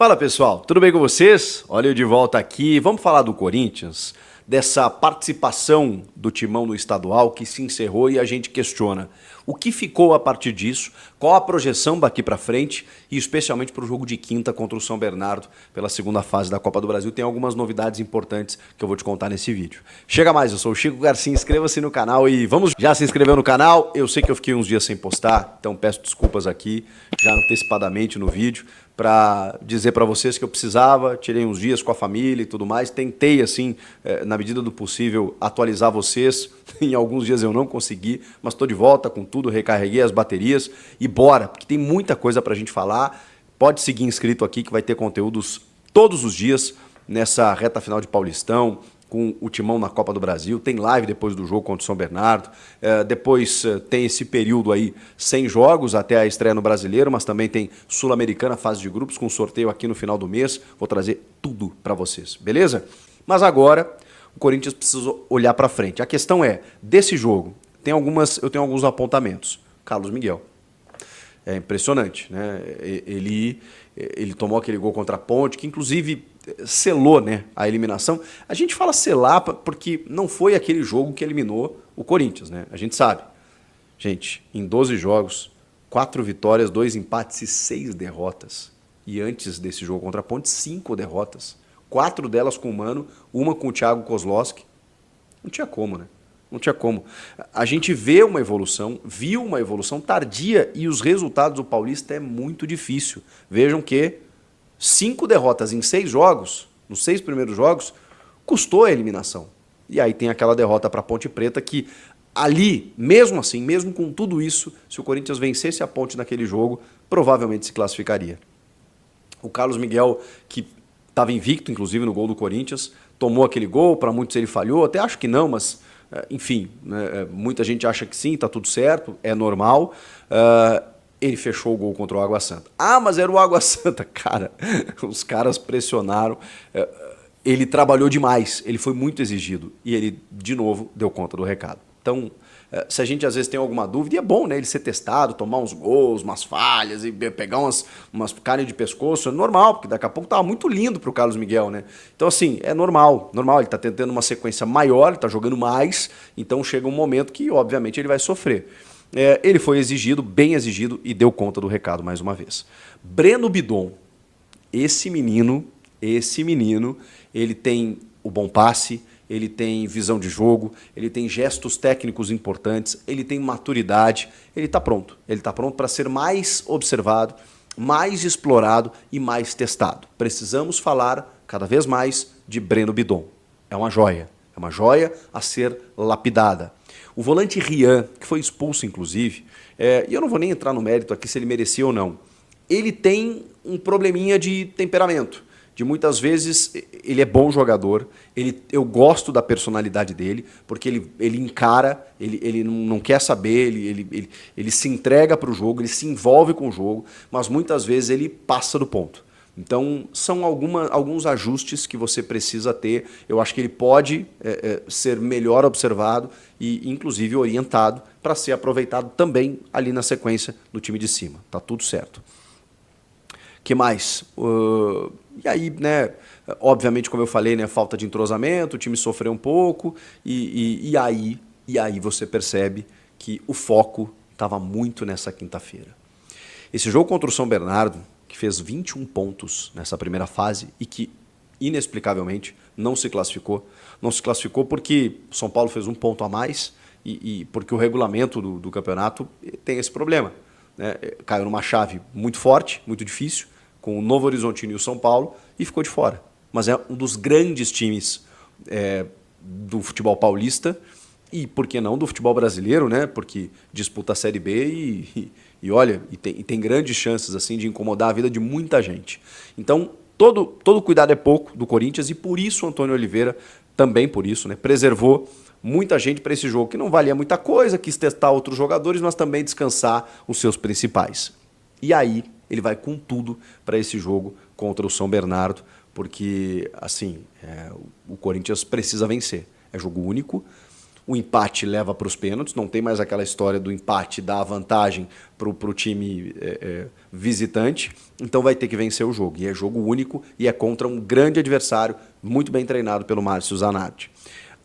Fala pessoal, tudo bem com vocês? Olha eu de volta aqui, vamos falar do Corinthians, dessa participação do Timão no estadual que se encerrou e a gente questiona o que ficou a partir disso, qual a projeção daqui pra frente e especialmente para o jogo de quinta contra o São Bernardo pela segunda fase da Copa do Brasil. Tem algumas novidades importantes que eu vou te contar nesse vídeo. Chega mais, eu sou o Chico Garcia, inscreva-se no canal e vamos... Já se inscreveu no canal? Eu sei que eu fiquei uns dias sem postar, então peço desculpas aqui já antecipadamente no vídeo, para dizer para vocês que eu precisava, tirei uns dias com a família e tudo mais, tentei assim, na medida do possível, atualizar vocês, em alguns dias eu não consegui, mas estou de volta com tudo, recarreguei as baterias e bora, porque tem muita coisa para a gente falar, pode seguir inscrito aqui que vai ter conteúdos todos os dias nessa reta final de Paulistão, com o Timão na Copa do Brasil, tem live depois do jogo contra o São Bernardo, depois tem esse período aí sem jogos até a estreia no Brasileiro, mas também tem Sul-Americana, fase de grupos, com sorteio aqui no final do mês, vou trazer tudo para vocês, beleza? Mas agora o Corinthians precisa olhar para frente. A questão é, desse jogo, eu tenho alguns apontamentos. Carlos Miguel. É impressionante, né? Ele tomou aquele gol contra a Ponte, que inclusive selou, né, a eliminação. A gente fala selar porque não foi aquele jogo que eliminou o Corinthians, né? A gente sabe. Gente, em 12 jogos, 4 vitórias, 2 empates e 6 derrotas. E antes desse jogo contra a Ponte, 5 derrotas. 4 delas com o Mano, uma com o Thiago Kozlowski. Não tinha como, né? Não tinha como. A gente vê uma evolução, viu uma evolução tardia e os resultados do Paulista é muito difícil. Vejam que 5 derrotas em 6 jogos, nos 6 primeiros jogos, custou a eliminação. E aí tem aquela derrota para a Ponte Preta que ali, mesmo assim, mesmo com tudo isso, se o Corinthians vencesse a Ponte naquele jogo, provavelmente se classificaria. O Carlos Miguel, que estava invicto, inclusive, no gol do Corinthians, tomou aquele gol, para muitos ele falhou, até acho que não, mas... enfim, né, muita gente acha que sim, está tudo certo, é normal. Ele fechou o gol contra o Água Santa. Ah, mas era o Água Santa. Cara, os caras pressionaram. Ele trabalhou demais, ele foi muito exigido. E ele, de novo, deu conta do recado. Então, se a gente às vezes tem alguma dúvida, e é bom, né, ele ser testado, tomar uns gols, umas falhas, e pegar umas carnes de pescoço, é normal, porque daqui a pouco estava muito lindo para o Carlos Miguel, né? Então, assim, é normal, ele está tentando uma sequência maior, ele está jogando mais, então chega um momento que, obviamente, ele vai sofrer. Ele foi exigido, bem exigido, e deu conta do recado mais uma vez. Breno Bidon, esse menino, ele tem o bom passe, ele tem visão de jogo, ele tem gestos técnicos importantes, ele tem maturidade, ele está pronto. Ele está pronto para ser mais observado, mais explorado e mais testado. Precisamos falar cada vez mais de Breno Bidon. É uma joia a ser lapidada. O volante Rian, que foi expulso inclusive, e eu não vou nem entrar no mérito aqui se ele merecia ou não, ele tem um probleminha de temperamento. De muitas vezes ele é bom jogador, eu gosto da personalidade dele, porque ele encara, ele não quer saber, ele se entrega para o jogo, ele se envolve com o jogo, mas muitas vezes ele passa do ponto. Então são alguns ajustes que você precisa ter. Eu acho que ele pode ser melhor observado e inclusive orientado para ser aproveitado também ali na sequência do time de cima. Tá tudo certo. Que mais? E aí, né, obviamente, como eu falei, né, falta de entrosamento, o time sofreu um pouco, e aí você percebe que o foco estava muito nessa quinta-feira. Esse jogo contra o São Bernardo, que fez 21 pontos nessa primeira fase e que, inexplicavelmente, não se classificou. Não se classificou porque o São Paulo fez um ponto a mais e porque o regulamento do campeonato tem esse problema. Né? Caiu numa chave muito forte, muito difícil, com o Novo Horizontino e o São Paulo, e ficou de fora. Mas é um dos grandes times do futebol paulista e, por que não, do futebol brasileiro, né? Porque disputa a Série B e olha, tem grandes chances assim, de incomodar a vida de muita gente. Então, todo cuidado é pouco do Corinthians e por isso o Antônio Oliveira, também por isso, né, preservou muita gente para esse jogo, que não valia muita coisa, quis testar outros jogadores, mas também descansar os seus principais. E aí ele vai com tudo para esse jogo contra o São Bernardo, porque assim, o Corinthians precisa vencer. É jogo único, O empate leva para os pênaltis, não tem mais aquela história do empate dar a vantagem para o time visitante, então vai ter que vencer o jogo. E é jogo único e é contra um grande adversário, muito bem treinado pelo Márcio Zanardi.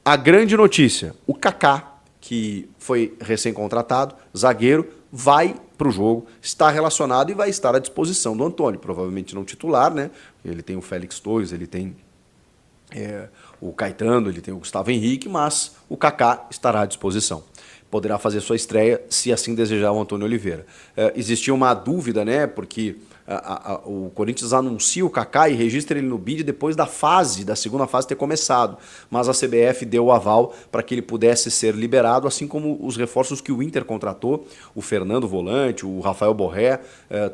A grande notícia, o Kaká, que foi recém-contratado, zagueiro, vai para o jogo, está relacionado e vai estar à disposição do Antônio, provavelmente não titular, né? Ele tem o Félix Torres, ele tem o Caetano, ele tem o Gustavo Henrique, mas o Kaká estará à disposição. Poderá fazer sua estreia, se assim desejar, o Antônio Oliveira. Existia uma dúvida, né? Porque o Corinthians anuncia o Kaká e registra ele no bid depois da segunda fase ter começado. Mas a CBF deu o aval para que ele pudesse ser liberado, assim como os reforços que o Inter contratou, o Fernando Volante, o Rafael Borré,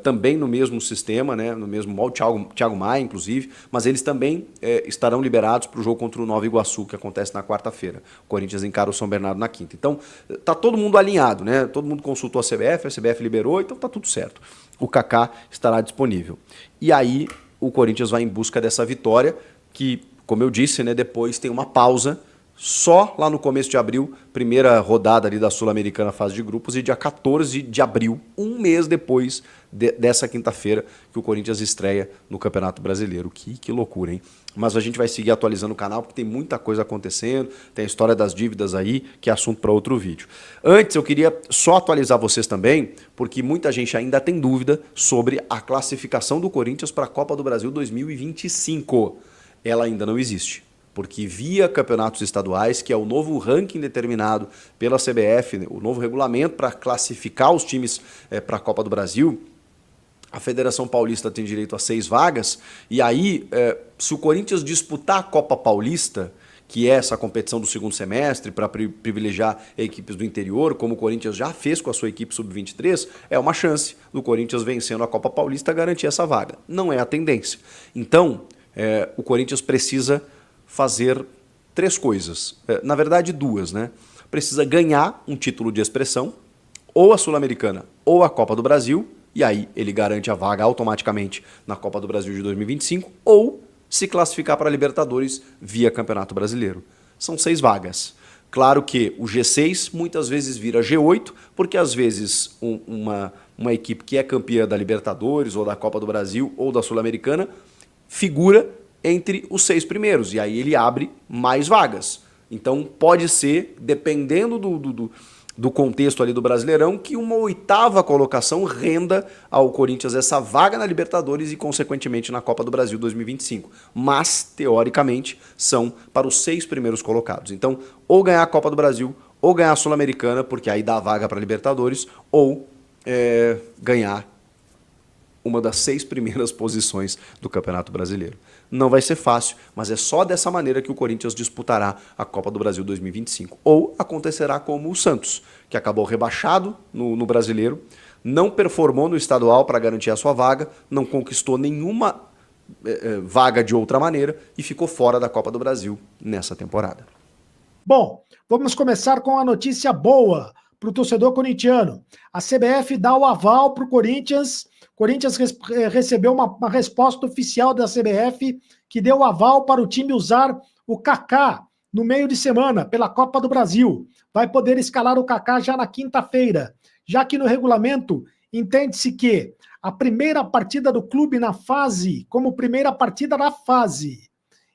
também no mesmo sistema, né? No mesmo molde, Thiago Maia, inclusive, mas eles também estarão liberados para o jogo contra o Nova Iguaçu, que acontece na quarta-feira. O Corinthians encara o São Bernardo na quinta. Então, tá todo mundo alinhado, né? Todo mundo consultou a CBF liberou, então tá tudo certo. O Kaká estará disponível. E aí o Corinthians vai em busca dessa vitória, que, como eu disse, né, depois tem uma pausa, só lá no começo de abril, primeira rodada ali da Sul-Americana fase de grupos, e dia 14 de abril, um mês depois dessa quinta-feira, que o Corinthians estreia no Campeonato Brasileiro. Que loucura, hein? Mas a gente vai seguir atualizando o canal, porque tem muita coisa acontecendo, tem a história das dívidas aí, que é assunto para outro vídeo. Antes, eu queria só atualizar vocês também, porque muita gente ainda tem dúvida sobre a classificação do Corinthians para a Copa do Brasil 2025. Ela ainda não existe, porque via campeonatos estaduais, que é o novo ranking determinado pela CBF, o novo regulamento para classificar os times para a Copa do Brasil, a Federação Paulista tem direito a 6 vagas, e aí, se o Corinthians disputar a Copa Paulista, que é essa competição do segundo semestre para privilegiar equipes do interior, como o Corinthians já fez com a sua equipe sub-23, é uma chance do Corinthians vencendo a Copa Paulista garantir essa vaga. Não é a tendência. Então, o Corinthians precisa fazer 3 coisas, na verdade 2, né? Precisa ganhar um título de expressão, ou a Sul-Americana ou a Copa do Brasil, e aí ele garante a vaga automaticamente na Copa do Brasil de 2025, ou se classificar para a Libertadores via Campeonato Brasileiro. São 6 vagas. Claro que o G6 muitas vezes vira G8, porque às vezes uma equipe que é campeã da Libertadores, ou da Copa do Brasil, ou da Sul-Americana, figura entre os 6 primeiros, e aí ele abre mais vagas. Então pode ser, dependendo do contexto ali do Brasileirão, que uma 8ª colocação renda ao Corinthians essa vaga na Libertadores e, consequentemente, na Copa do Brasil 2025. Mas, teoricamente, são para os 6 primeiros colocados. Então, ou ganhar a Copa do Brasil, ou ganhar a Sul-Americana, porque aí dá a vaga para a Libertadores, ou ganhar uma das 6 primeiras posições do Campeonato Brasileiro. Não vai ser fácil, mas é só dessa maneira que o Corinthians disputará a Copa do Brasil 2025. Ou acontecerá como o Santos, que acabou rebaixado no Brasileiro, não performou no estadual para garantir a sua vaga, não conquistou nenhuma vaga de outra maneira e ficou fora da Copa do Brasil nessa temporada. Bom, vamos começar com a notícia boa para o torcedor corintiano. A CBF dá o aval para o Corinthians. Corinthians recebeu uma resposta oficial da CBF que deu o aval para o time usar o Kaká no meio de semana pela Copa do Brasil. Vai poder escalar o Kaká já na quinta-feira, já que no regulamento entende-se que a primeira partida do clube na fase, como primeira partida na fase,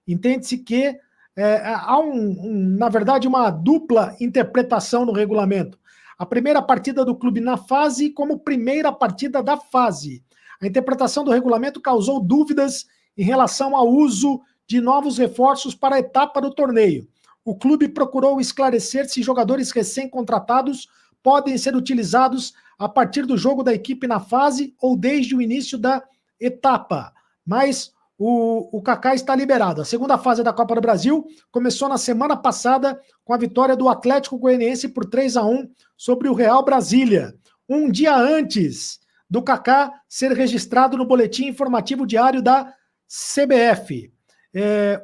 entende-se que há na verdade, uma dupla interpretação no regulamento. A primeira partida do clube na fase como primeira partida da fase. A interpretação do regulamento causou dúvidas em relação ao uso de novos reforços para a etapa do torneio. O clube procurou esclarecer se jogadores recém-contratados podem ser utilizados a partir do jogo da equipe na fase ou desde o início da etapa. Mas o Kaká está liberado. A segunda fase da Copa do Brasil começou na semana passada com a vitória do Atlético Goianiense por 3-1 sobre o Real Brasília. Um dia antes do Kaká ser registrado no boletim informativo diário da CBF.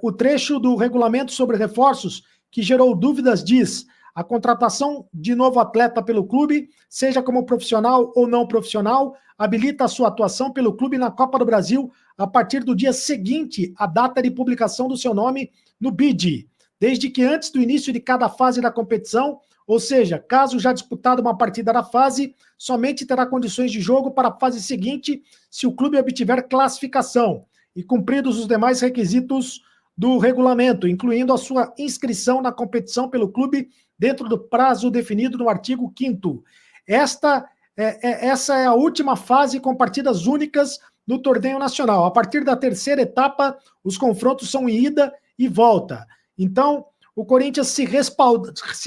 O trecho do regulamento sobre reforços que gerou dúvidas diz: a contratação de novo atleta pelo clube, seja como profissional ou não profissional, habilita a sua atuação pelo clube na Copa do Brasil a partir do dia seguinte à data de publicação do seu nome no BID. desde que antes do início de cada fase da competição, ou seja, caso já disputada uma partida da fase, somente terá condições de jogo para a fase seguinte se o clube obtiver classificação e cumpridos os demais requisitos do regulamento, incluindo a sua inscrição na competição pelo clube dentro do prazo definido no artigo 5º. Essa é a última fase com partidas únicas no torneio nacional. A partir da terceira etapa, os confrontos são em ida e volta. Então, o Corinthians se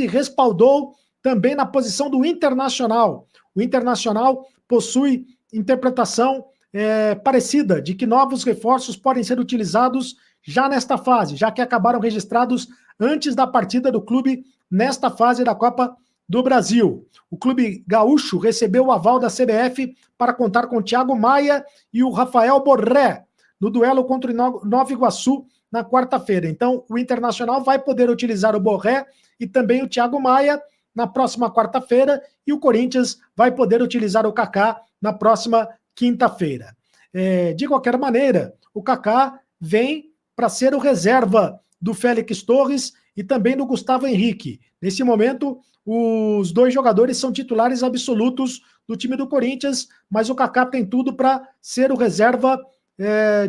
respaldou também na posição do Internacional. O Internacional possui interpretação parecida, de que novos reforços podem ser utilizados já nesta fase, já que acabaram registrados antes da partida do clube nesta fase da Copa do Brasil. O clube gaúcho recebeu o aval da CBF para contar com o Thiago Maia e o Rafael Borré no duelo contra o Nova Iguaçu na quarta-feira. Então, o Internacional vai poder utilizar o Borré e também o Thiago Maia na próxima quarta-feira, e o Corinthians vai poder utilizar o Kaká na próxima quinta-feira. De qualquer maneira, o Kaká vem para ser o reserva do Félix Torres e também do Gustavo Henrique. Nesse momento, os dois jogadores são titulares absolutos do time do Corinthians, mas o Kaká tem tudo para ser o reserva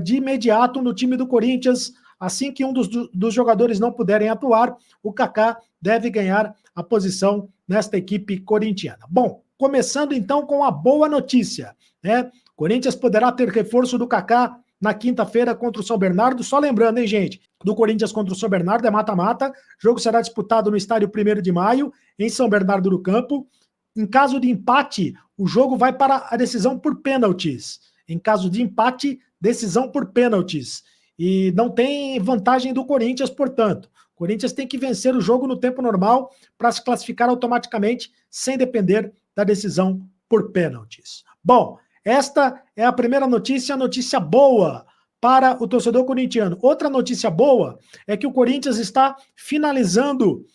de imediato no time do Corinthians. Assim que um dos jogadores não puderem atuar, o Kaká deve ganhar a posição nesta equipe corintiana. Bom, começando então com a boa notícia, né? Corinthians poderá ter reforço do Kaká na quinta-feira contra o São Bernardo. Só lembrando, hein, gente, do Corinthians contra o São Bernardo é mata-mata. O jogo será disputado no estádio 1º de maio, em São Bernardo do Campo. Em caso de empate, o jogo vai para a decisão por pênaltis. Em caso de empate, decisão por pênaltis. E não tem vantagem do Corinthians, portanto. O Corinthians tem que vencer o jogo no tempo normal para se classificar automaticamente, sem depender da decisão por pênaltis. Bom, esta é a primeira notícia, a notícia boa para o torcedor corintiano. Outra notícia boa é que o Corinthians está finalizando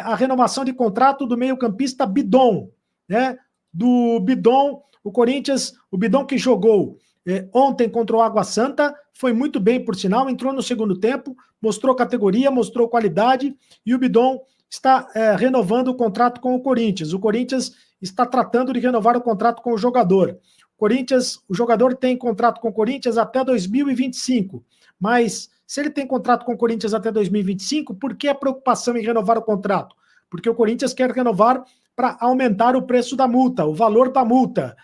a renovação de contrato do meio-campista Bidon, né? Do Bidon, o Bidon que jogou ontem contra o Água Santa, foi muito bem, por sinal, entrou no segundo tempo, mostrou categoria, mostrou qualidade, e o Bidon está renovando o contrato com o Corinthians. O Corinthians está tratando de renovar o contrato com o jogador. O jogador tem contrato com o Corinthians até 2025, mas se ele tem contrato com o Corinthians até 2025, por que a preocupação em renovar o contrato? Porque o Corinthians quer renovar para aumentar o preço da multa, o valor da multa.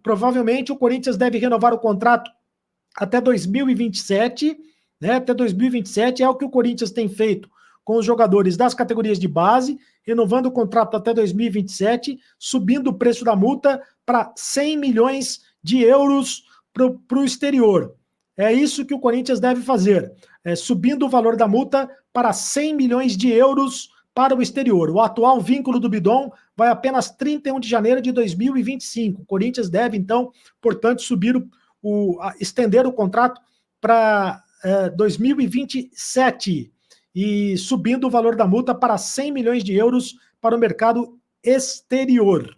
Provavelmente o Corinthians deve renovar o contrato até 2027, né? Até 2027 é o que o Corinthians tem feito com os jogadores das categorias de base, renovando o contrato até 2027, subindo o preço da multa para 100 milhões de euros para o exterior. É isso que o Corinthians deve fazer, subindo o valor da multa para 100 milhões de euros para o exterior. O atual vínculo do Bidon vai apenas 31 de janeiro de 2025. O Corinthians deve, então, portanto, estender o contrato para 2027 e subindo o valor da multa para 100 milhões de euros para o mercado exterior.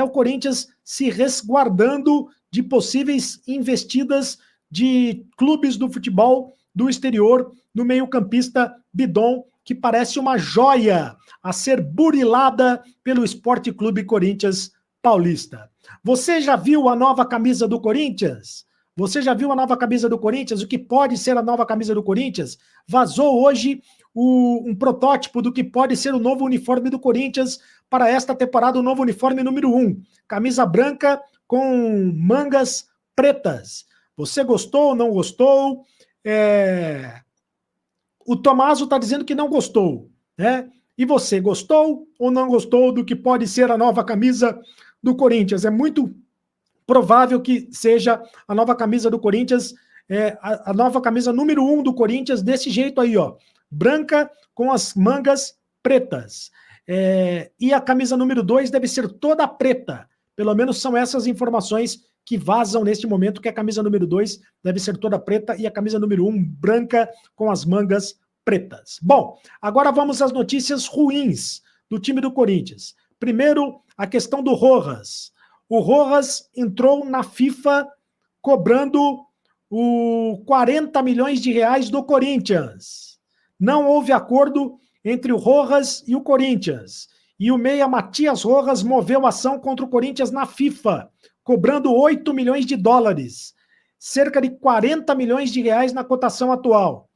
O Corinthians se resguardando de possíveis investidas de clubes do futebol do exterior no meio-campista Bidon, que parece uma joia a ser burilada pelo Esporte Clube Corinthians Paulista. Você já viu a nova camisa do Corinthians? Você já viu a nova camisa do Corinthians? O que pode ser a nova camisa do Corinthians? Vazou hoje um protótipo do que pode ser o novo uniforme do Corinthians para esta temporada, o novo uniforme número 1. Camisa branca com mangas pretas. Você gostou ou não gostou? O Tomaso está dizendo que não gostou, né? E você, gostou ou não gostou do que pode ser a nova camisa do Corinthians? É muito provável que seja a nova camisa do Corinthians, a nova camisa número 1 do Corinthians, desse jeito aí, ó, branca com as mangas pretas. E a camisa número 2 deve ser toda preta. Pelo menos são essas informações que vazam neste momento, que a camisa número 2 deve ser toda preta e a camisa número 1 branca com as mangas pretas. Bom, agora vamos às notícias ruins do time do Corinthians. Primeiro, a questão do Rojas. O Rojas entrou na FIFA cobrando 40 milhões de reais do Corinthians. não houve acordo entre o Rojas e o Corinthians. E o meia Matias Rojas moveu ação contra o Corinthians na FIFA, cobrando 8 milhões de dólares, cerca de 40 milhões de reais na cotação atual.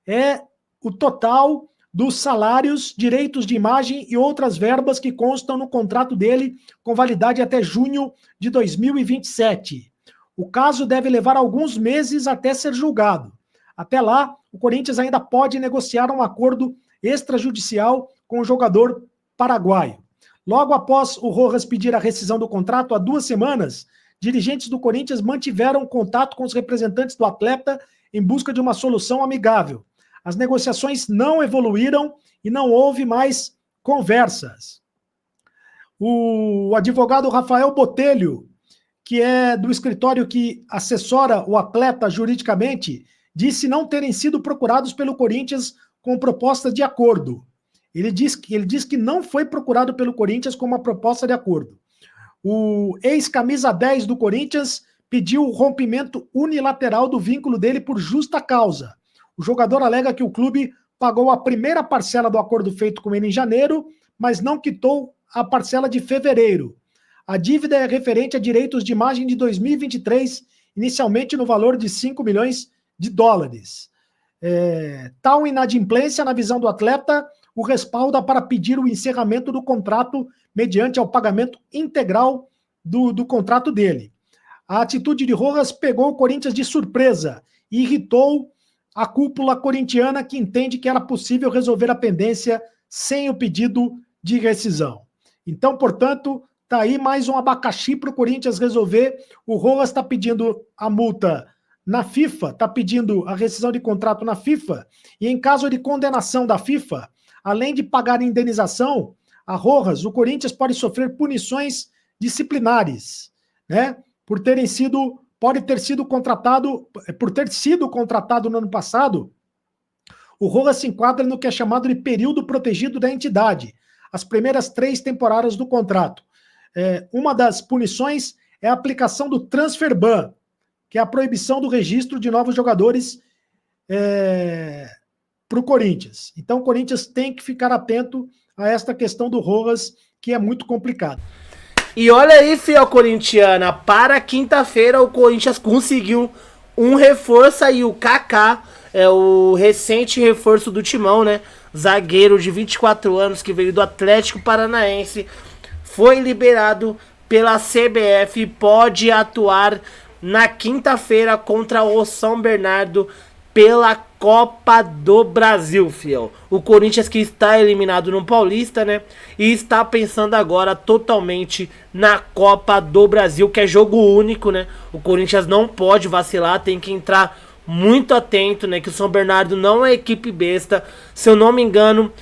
É o total dos salários, direitos de imagem e outras verbas que constam no contrato dele, com validade até junho de 2027. O caso deve levar alguns meses até ser julgado. Até lá, o Corinthians ainda pode negociar um acordo extrajudicial com o jogador paraguaio. Logo após o Rojas pedir a rescisão do contrato, há 2 semanas, dirigentes do Corinthians mantiveram contato com os representantes do atleta em busca de uma solução amigável. As negociações não evoluíram e não houve mais conversas. O advogado Rafael Botelho, que é do escritório que assessora o atleta juridicamente, disse não terem sido procurados pelo Corinthians com proposta de acordo. Ele diz que não foi procurado pelo Corinthians com uma proposta de acordo. O ex-camisa 10 do Corinthians pediu o rompimento unilateral do vínculo dele por justa causa. O jogador alega que o clube pagou a primeira parcela do acordo feito com ele em janeiro, mas não quitou a parcela de fevereiro. A dívida é referente a direitos de imagem de 2023, inicialmente no valor de 5 milhões de dólares. Tal inadimplência, na visão do atleta, o respalda para pedir o encerramento do contrato mediante ao pagamento integral do contrato dele. A atitude de Rojas pegou o Corinthians de surpresa e irritou a cúpula corintiana, que entende que era possível resolver a pendência sem o pedido de rescisão. Então, portanto, está aí mais um abacaxi para o Corinthians resolver. O Rojas está pedindo a multa na FIFA, está pedindo a rescisão de contrato na FIFA, e em caso de condenação da FIFA, além de pagar indenização a Rojas, o Corinthians pode sofrer punições disciplinares, né? Por ter sido contratado no ano passado. O Rojas se enquadra no que é chamado de período protegido da entidade, as primeiras 3 temporadas do contrato. Uma das punições é a aplicação do transfer ban, que é a proibição do registro de novos jogadores para o Corinthians. Então o Corinthians tem que ficar atento a esta questão do Rojas, que é muito complicado. E olha aí, fiel corintiana, para quinta-feira o Corinthians conseguiu um reforço aí, o Kaká, é o recente reforço do Timão, né? Zagueiro de 24 anos que veio do Atlético Paranaense, foi liberado pela CBF e pode atuar na quinta-feira contra o São Bernardo pela Copa do Brasil, fiel. O Corinthians que está eliminado no Paulista, né? E está pensando agora totalmente na Copa do Brasil, que é jogo único, né? O Corinthians não pode vacilar, tem que entrar muito atento, né? Que o São Bernardo não é equipe besta. Se eu não me engano,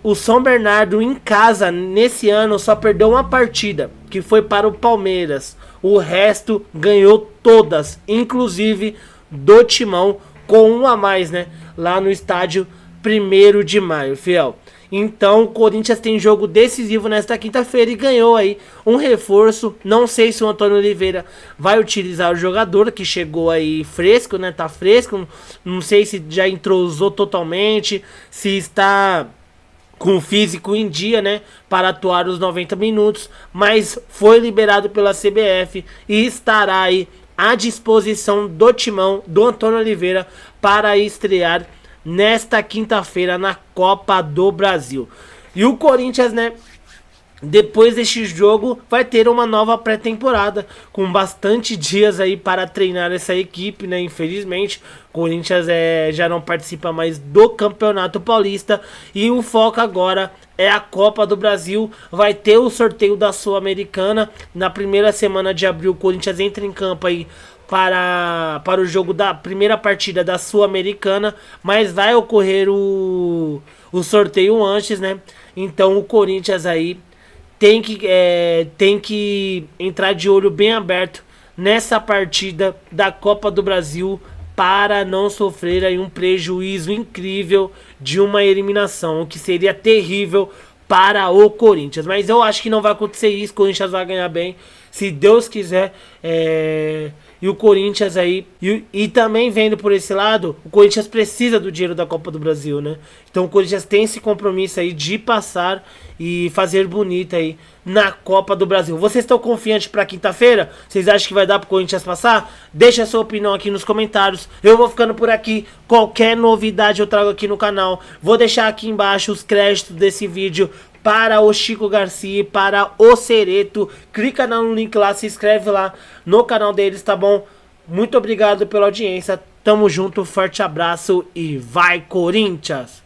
o São Bernardo em casa, nesse ano, só perdeu uma partida, que foi para o Palmeiras. O resto ganhou todas, inclusive do Timão, com um a mais, né? Lá no estádio 1º de maio, fiel. Então o Corinthians tem jogo decisivo nesta quinta-feira e ganhou aí um reforço. Não sei se o Antônio Oliveira vai utilizar o jogador que chegou aí fresco, né? Tá fresco. Não sei se já entrosou totalmente, se está com o físico em dia, né, para atuar os 90 minutos, mas foi liberado pela CBF e estará aí à disposição do Timão, do Antônio Oliveira, para estrear nesta quinta-feira na Copa do Brasil. E o Corinthians, né, depois deste jogo, vai ter uma nova pré-temporada, com bastante dias aí para treinar essa equipe, né? Infelizmente, o Corinthians já não participa mais do Campeonato Paulista, e o foco agora é a Copa do Brasil. Vai ter o sorteio da Sul-Americana. Na primeira semana de abril, o Corinthians entra em campo aí para o jogo da primeira partida da Sul-Americana, mas vai ocorrer o sorteio antes, né? Então o Corinthians aí tem que entrar de olho bem aberto nessa partida da Copa do Brasil para não sofrer aí um prejuízo incrível de uma eliminação, o que seria terrível para o Corinthians. Mas eu acho que não vai acontecer isso, o Corinthians vai ganhar bem, se Deus quiser. E o Corinthians aí, e também vendo por esse lado, o Corinthians precisa do dinheiro da Copa do Brasil, né? Então o Corinthians tem esse compromisso aí de passar e fazer bonita aí na Copa do Brasil. Vocês estão confiantes para quinta-feira? Vocês acham que vai dar pro Corinthians passar? Deixa a sua opinião aqui nos comentários. Eu vou ficando por aqui. Qualquer novidade eu trago aqui no canal. Vou deixar aqui embaixo os créditos desse vídeo para o Chico Garcia, para o Cereto. Clica no link lá, se inscreve lá no canal deles, tá bom? Muito obrigado pela audiência. Tamo junto, forte abraço e vai Corinthians!